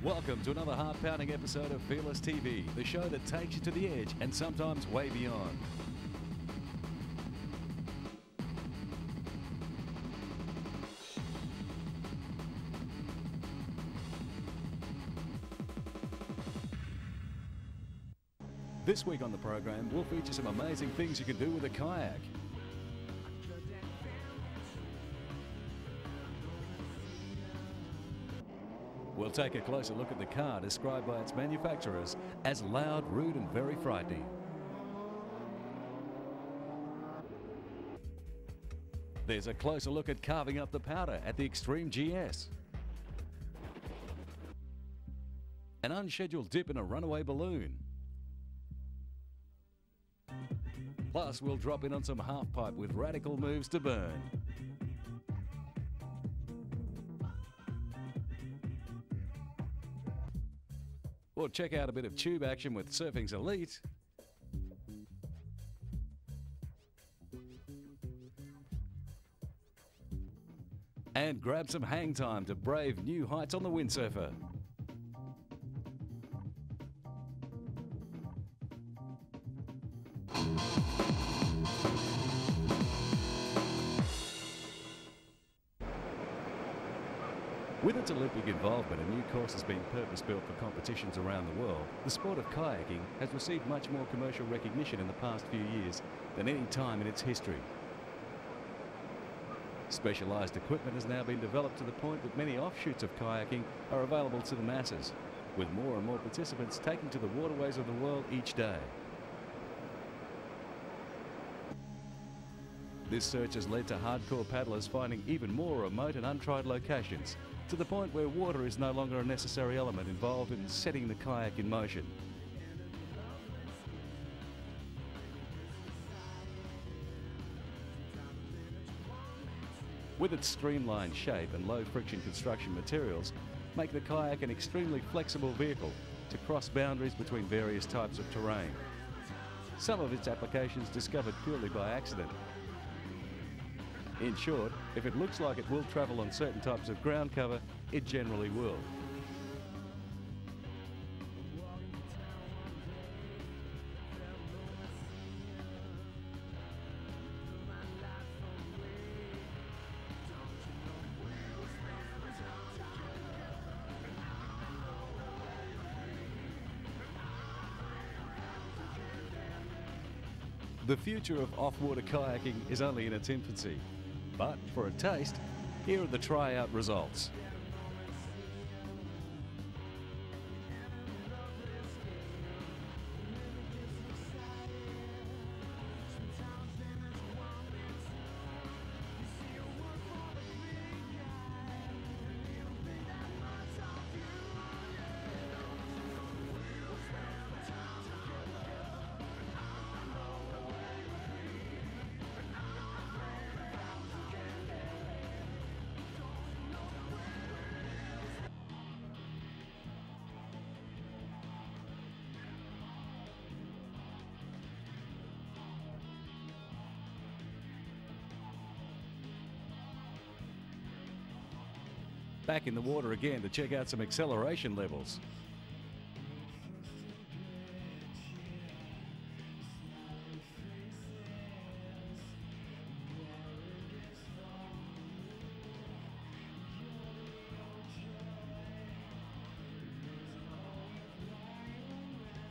Welcome to another heart-pounding episode of Fearless TV, the show that takes you to the edge and sometimes way beyond. This week on the program, we'll feature some amazing things you can do with a kayak. We'll take a closer look at the car described by its manufacturers as loud, rude and very frightening. There's a closer look at carving up the powder at the Extreme GS. An unscheduled dip in a runaway balloon. Plus, we'll drop in on some half-pipe with radical moves to burn. Or check out a bit of tube action with Surfing's Elite. And grab some hang time to brave new heights on the windsurfer. With its Olympic involvement, a new course has been purpose-built for competitions around the world. The sport of kayaking has received much more commercial recognition in the past few years than any time in its history. Specialised equipment has now been developed to the point that many offshoots of kayaking are available to the masses, with more and more participants taking to the waterways of the world each day. This search has led to hardcore paddlers finding even more remote and untried locations, to the point where water is no longer a necessary element involved in setting the kayak in motion. With its streamlined shape and low friction construction materials, make the kayak an extremely flexible vehicle to cross boundaries between various types of terrain. Some of its applications discovered purely by accident. In short, if it looks like it will travel on certain types of ground cover, it generally will. The future of off-water kayaking is only in its infancy. But for a taste, here are the tryout results. Back in the water again to check out some acceleration levels.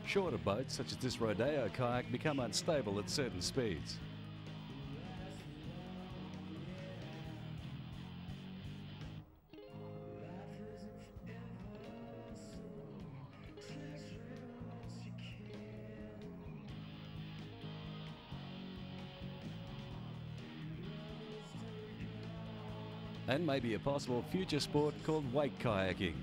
Shorter boats, such as this Rodeo kayak, become unstable at certain speeds. And maybe a possible future sport called wake kayaking.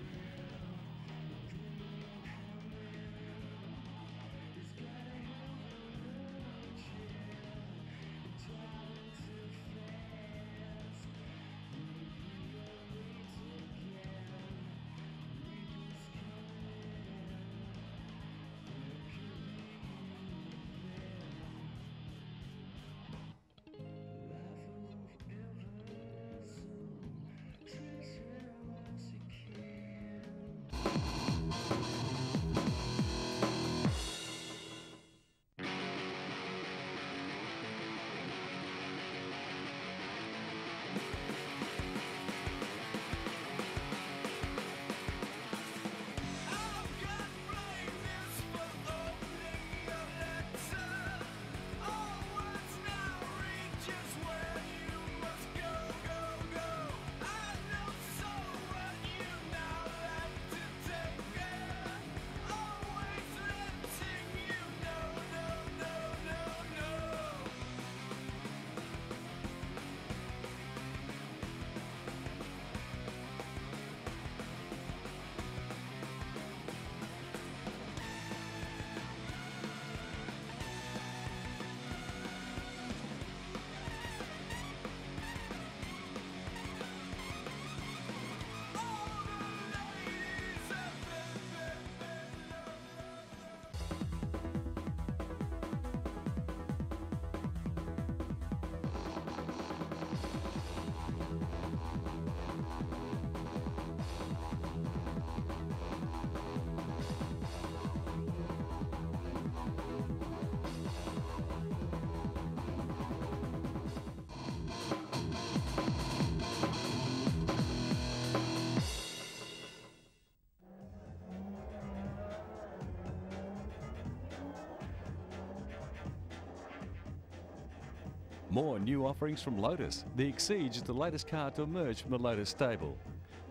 More new offerings from Lotus. The Exige is the latest car to emerge from the Lotus stable.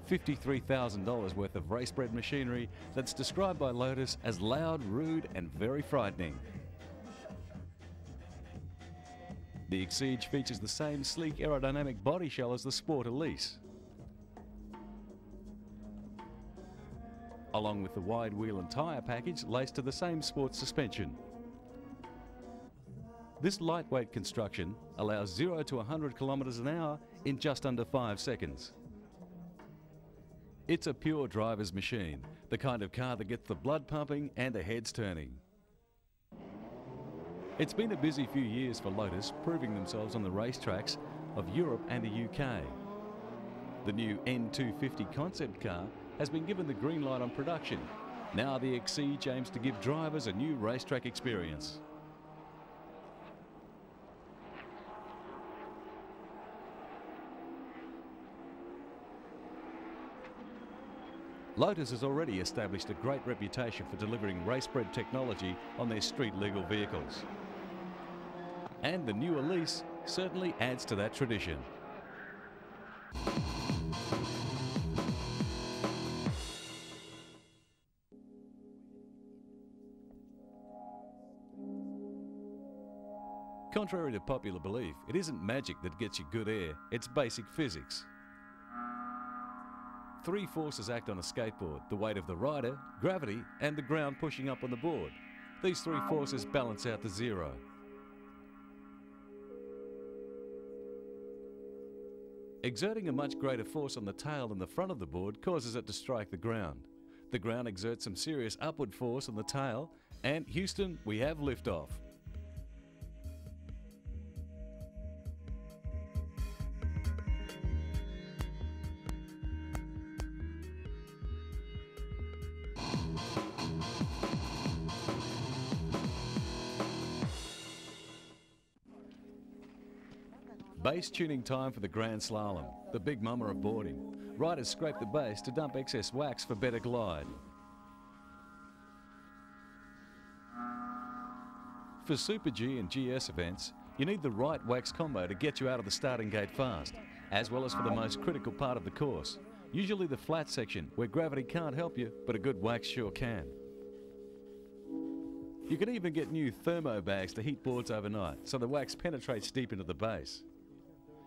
$53,000 worth of race-bred machinery that's described by Lotus as loud, rude and very frightening. The Exige features the same sleek aerodynamic body shell as the Sport Elise, along with the wide wheel and tyre package laced to the same sports suspension. This lightweight construction allows 0 to 100 kilometres an hour in just under 5 seconds. It's a pure driver's machine, the kind of car that gets the blood pumping and the heads turning. It's been a busy few years for Lotus, proving themselves on the racetracks of Europe and the UK. The new N250 concept car has been given the green light on production. Now the Exige aims to give drivers a new racetrack experience. Lotus has already established a great reputation for delivering race-bred technology on their street-legal vehicles. And the new Elise certainly adds to that tradition. Contrary to popular belief, it isn't magic that gets you good air, it's basic physics. 3 forces act on a skateboard: the weight of the rider, gravity, and the ground pushing up on the board. These 3 forces balance out to 0. Exerting a much greater force on the tail than the front of the board causes it to strike the ground. The ground exerts some serious upward force on the tail, and Houston, we have liftoff. Base tuning time for the Grand Slalom, the big mama of boarding. Riders scrape the base to dump excess wax for better glide. For Super G and GS events, you need the right wax combo to get you out of the starting gate fast, as well as for the most critical part of the course, usually the flat section where gravity can't help you, but a good wax sure can. You can even get new thermo bags to heat boards overnight, so the wax penetrates deep into the base.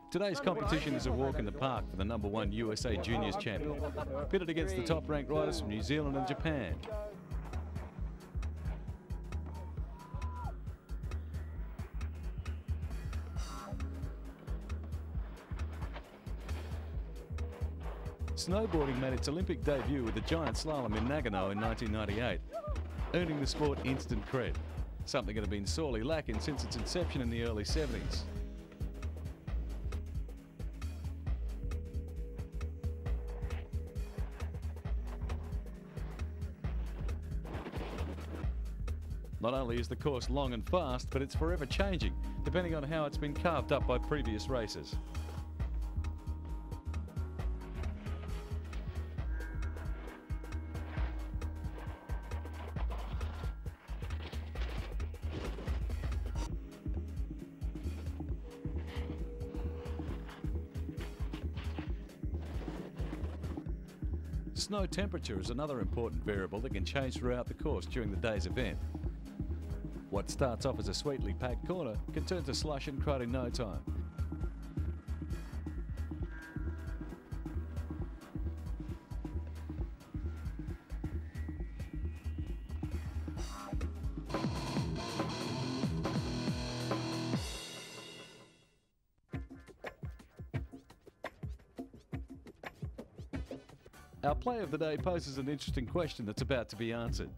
Today's competition is a walk in the park for the #1 USA Juniors champion, pitted against the top-ranked riders from New Zealand and Japan. Snowboarding made its Olympic debut with the giant slalom in Nagano in 1998, earning the sport instant cred, something that had been sorely lacking since its inception in the early 70s. Not only is the course long and fast, but it's forever changing, depending on how it's been carved up by previous races. Snow temperature is another important variable that can change throughout the course during the day's event. What starts off as a sweetly packed corner can turn to slush and crud in no time. Our play of the day poses an interesting question that's about to be answered.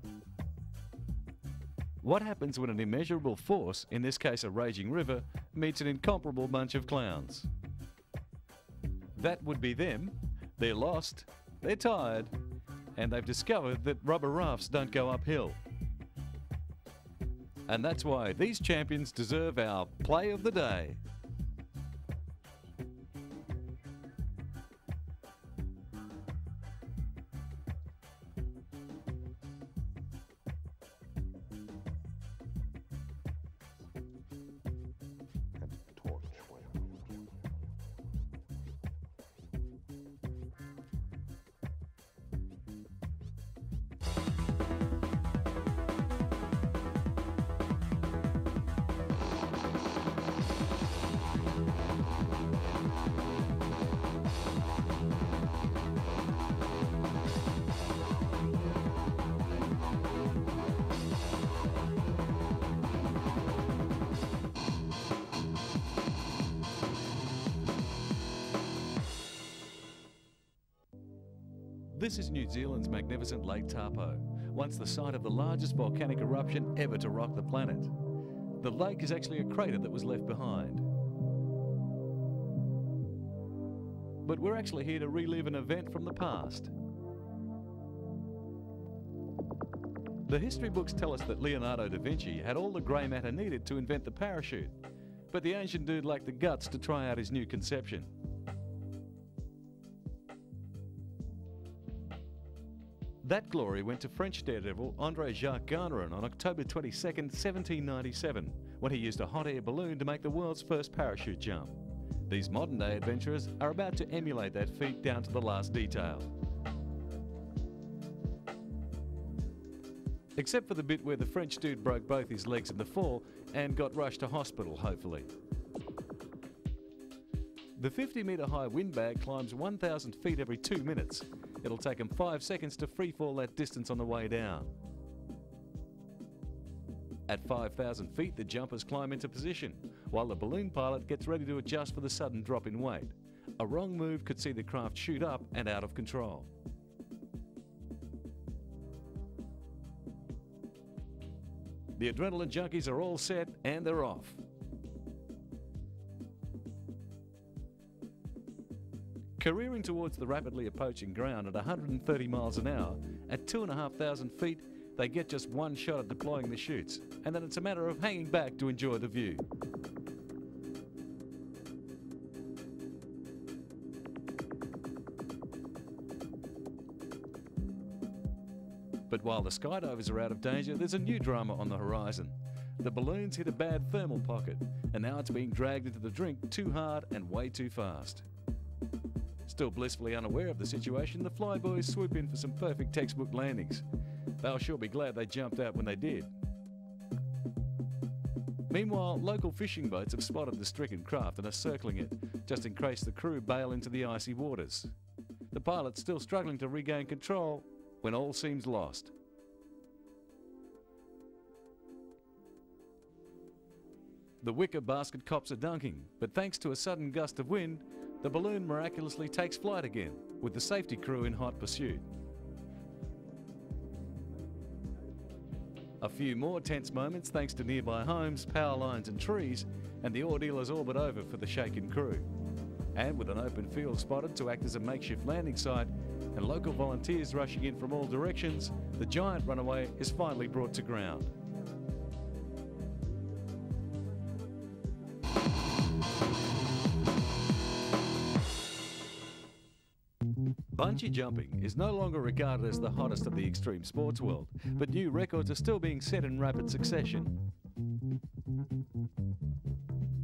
What happens when an immeasurable force, in this case a raging river, meets an incomparable bunch of clowns? That would be them. They're lost, they're tired, and they've discovered that rubber rafts don't go uphill. And that's why these champions deserve our play of the day. Torch. This is New Zealand's magnificent Lake Taupo, once the site of the largest volcanic eruption ever to rock the planet. The lake is actually a crater that was left behind. But we're actually here to relive an event from the past. The history books tell us that Leonardo da Vinci had all the grey matter needed to invent the parachute, but the ancient dude lacked the guts to try out his new conception. That glory went to French daredevil André Jacques Garnerin on October 22nd, 1797, when he used a hot air balloon to make the world's first parachute jump. These modern-day adventurers are about to emulate that feat down to the last detail. Except for the bit where the French dude broke both his legs in the fall and got rushed to hospital, hopefully. The 50-metre high windbag climbs 1,000 feet every 2 minutes. It'll take him 5 seconds to freefall that distance on the way down. At 5,000 feet, the jumpers climb into position, while the balloon pilot gets ready to adjust for the sudden drop in weight. A wrong move could see the craft shoot up and out of control. The adrenaline junkies are all set and they're off. Careering towards the rapidly approaching ground at 130 miles an hour, at 2,500 feet, they get just one shot at deploying the chutes, and then it's a matter of hanging back to enjoy the view. But while the skydivers are out of danger, there's a new drama on the horizon. The balloons hit a bad thermal pocket, and now it's being dragged into the drink too hard and way too fast. Still blissfully unaware of the situation, the flyboys swoop in for some perfect textbook landings. They'll sure be glad they jumped out when they did. Meanwhile, local fishing boats have spotted the stricken craft and are circling it, just in case the crew bail into the icy waters. The pilot's still struggling to regain control when all seems lost. The wicker basket cops are dunking, but thanks to a sudden gust of wind, the balloon miraculously takes flight again, with the safety crew in hot pursuit. A few more tense moments thanks to nearby homes, power lines and trees, and the ordeal is all but over for the shaken crew. And with an open field spotted to act as a makeshift landing site, and local volunteers rushing in from all directions, the giant runaway is finally brought to ground. Bungee jumping is no longer regarded as the hottest of the extreme sports world, but new records are still being set in rapid succession.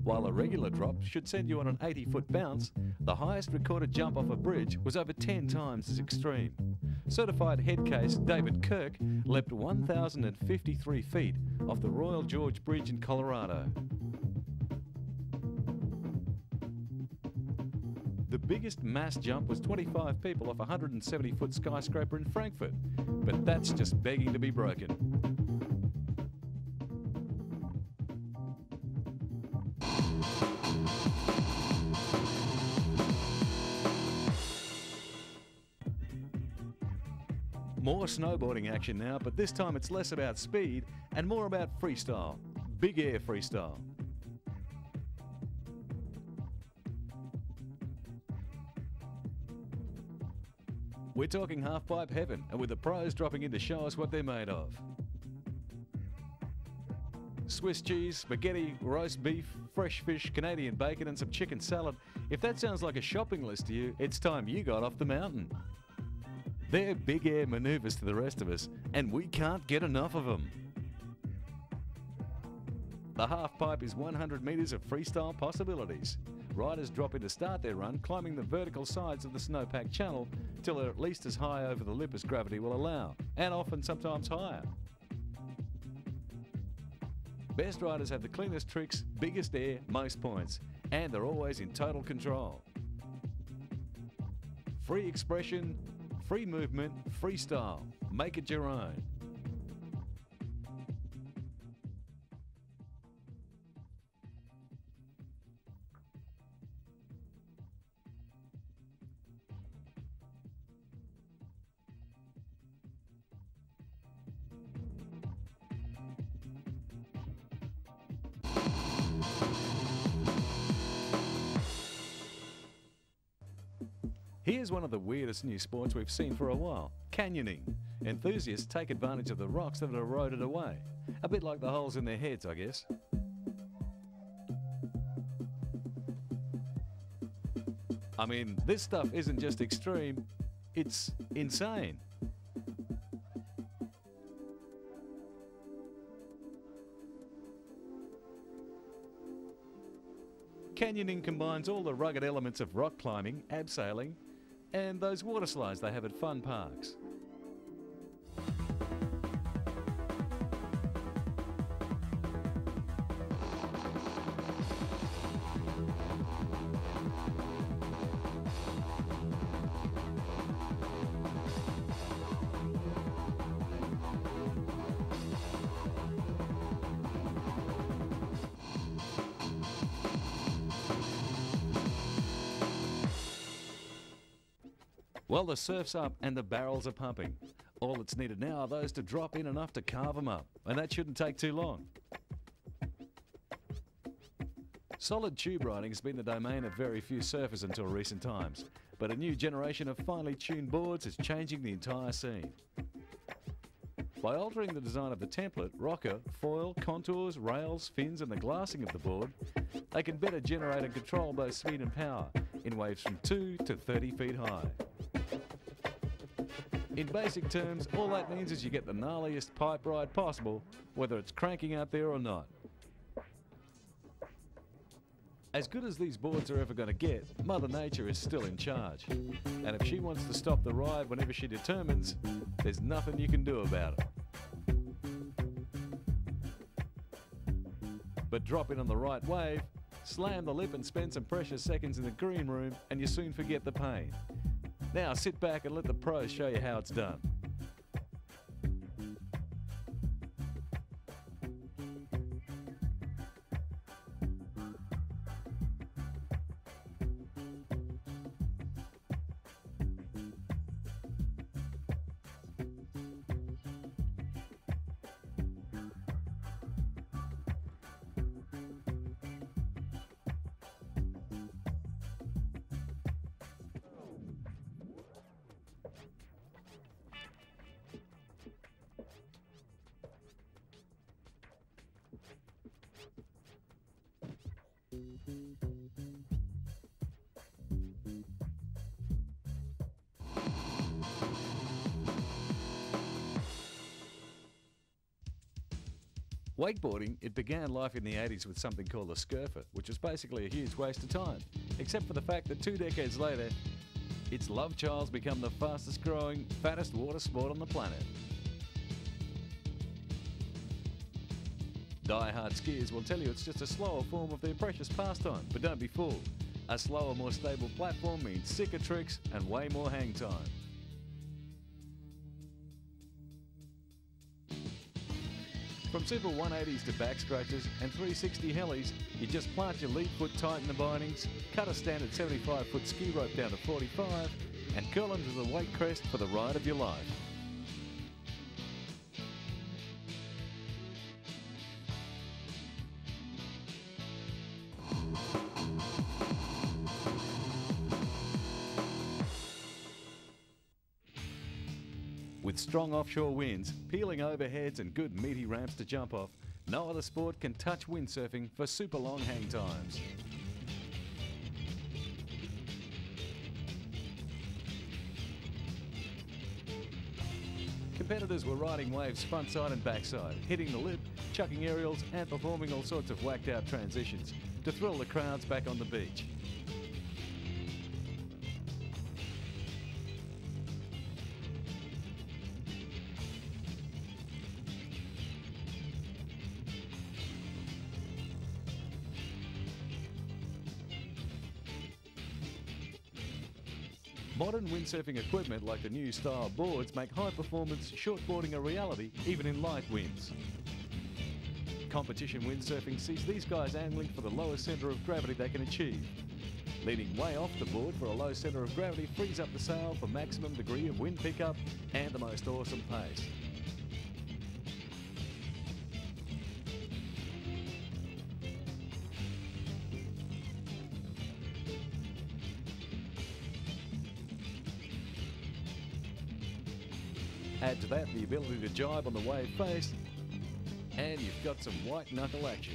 While a regular drop should send you on an 80-foot bounce, the highest recorded jump off a bridge was over 10 times as extreme. Certified head case David Kirk leapt 1,053 feet off the Royal George Bridge in Colorado. The biggest mass jump was 25 people off a 170-foot skyscraper in Frankfurt, but that's just begging to be broken. More snowboarding action now, but this time it's less about speed and more about freestyle. Big air freestyle. We're talking half-pipe heaven, and with the pros dropping in to show us what they're made of. Swiss cheese, spaghetti, roast beef, fresh fish, Canadian bacon and some chicken salad. If that sounds like a shopping list to you, it's time you got off the mountain. They're big air maneuvers to the rest of us, and we can't get enough of them. The half-pipe is 100 metres of freestyle possibilities. Riders drop in to start their run, climbing the vertical sides of the snowpack channel till they're at least as high over the lip as gravity will allow, and often sometimes higher. Best riders have the cleanest tricks, biggest air, most points, and they're always in total control. Free expression, free movement, freestyle. Make it your own. Here's one of the weirdest new sports we've seen for a while: canyoning. Enthusiasts take advantage of the rocks that are eroded away. A bit like the holes in their heads, I guess. I mean, this stuff isn't just extreme, it's insane. Canyoning combines all the rugged elements of rock climbing, abseiling, and those water slides they have at fun parks. Well, the surf's up and the barrels are pumping. All that's needed now are those to drop in enough to carve them up, and that shouldn't take too long. Solid tube riding has been the domain of very few surfers until recent times, but a new generation of finely tuned boards is changing the entire scene. By altering the design of the template, rocker, foil, contours, rails, fins and the glassing of the board, they can better generate and control both speed and power in waves from 2 to 30 feet high. In basic terms, all that means is you get the gnarliest pipe ride possible, whether it's cranking out there or not. As good as these boards are ever going to get, Mother Nature is still in charge. And if she wants to stop the ride whenever she determines, there's nothing you can do about it. But drop in on the right wave, slam the lip and spend some precious seconds in the green room, and you soon forget the pain. Now sit back and let the pros show you how it's done. Wakeboarding, it began life in the 80s with something called a scurfer, which was basically a huge waste of time, except for the fact that 2 decades later, its love child's become the fastest growing, fattest water sport on the planet. Die-hard skiers will tell you it's just a slower form of their precious pastime, but don't be fooled. A slower, more stable platform means sicker tricks and way more hang time. From simple 180s to back scratches and 360 helis, you just plant your lead foot tight in the bindings, cut a standard 75-foot ski rope down to 45, and curl into the wake crest for the ride of your life. With strong offshore winds, peeling overheads and good meaty ramps to jump off, no other sport can touch windsurfing for super long hang times. Competitors were riding waves frontside and backside, hitting the lip, chucking aerials and performing all sorts of whacked out transitions to thrill the crowds back on the beach. Modern windsurfing equipment like the new style boards make high-performance shortboarding a reality even in light winds. Competition windsurfing sees these guys angling for the lowest centre of gravity they can achieve. Leaning way off the board for a low centre of gravity frees up the sail for maximum degree of wind pickup and the most awesome pace. Add to that the ability to jibe on the wave face, and you've got some white knuckle action.